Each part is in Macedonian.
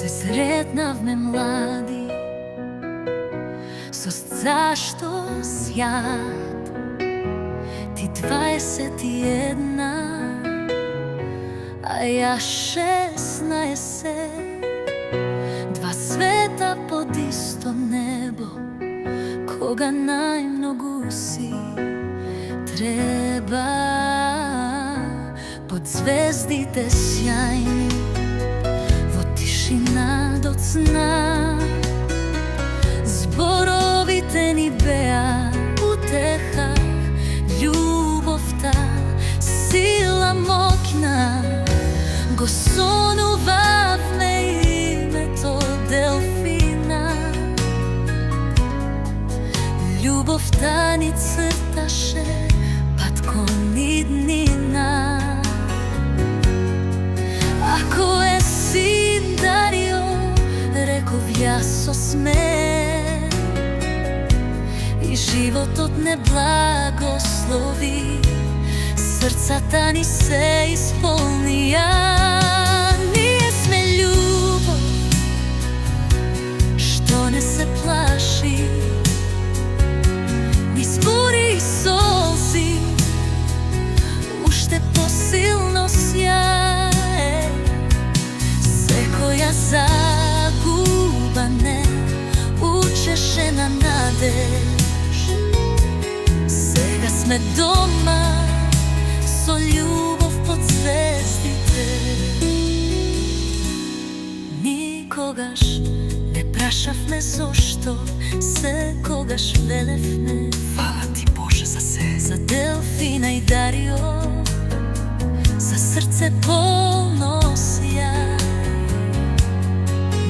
Се сретнавме млади, со зашто сјат. Ти 21, а ја 16. Два света под исто небо, кога најмногу си треба. Под звездите сјајни, во тишина до цна, зборовите ни беа утеха, љубовта сила моќна. Го сонувавме името Делфина, љубовта ни црташе пат кон иднина. Ако е син дарио, реков јас со смех, и животот не благослови, срцата ни се исполнија. Ние сме љубов што не се плаши, низ бури и солзи, уште посилно сјае. Секоја загуба не учеше на надеж. Сега сме дома со љубов под звездите. Никогаш не прашавме зошто, секогаш велевме фала ти Боже за се. За Делфина и Дарио, за срце полно сјај.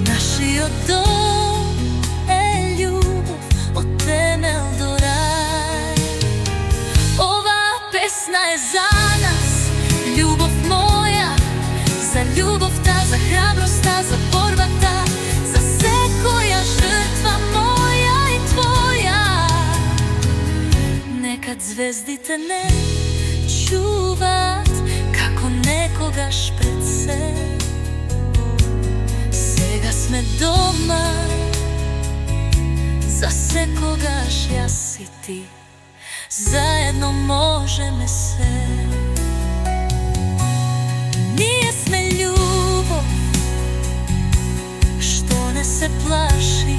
Нашиот дом е љубов од темел до рај. Оваа песна е за нас, љубов моја, за љубовта, за храброста, за борбата, за секоја жртва моја и твоја. Нека звездите не чуваат како некогаш пред се. Сега сме дома, за секогаш јас и ти, заедно можеме се. Ние сме љубов што не се плаши,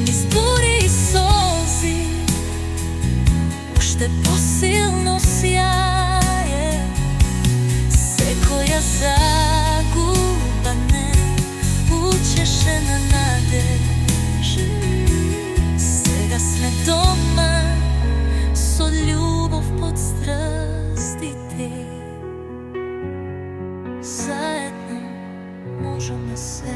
низ бури и солзи, уште посилно сјае. Секоја загуба не учеше на надеж. Сега сме дома со љубов под страстите. Заедно можеме се.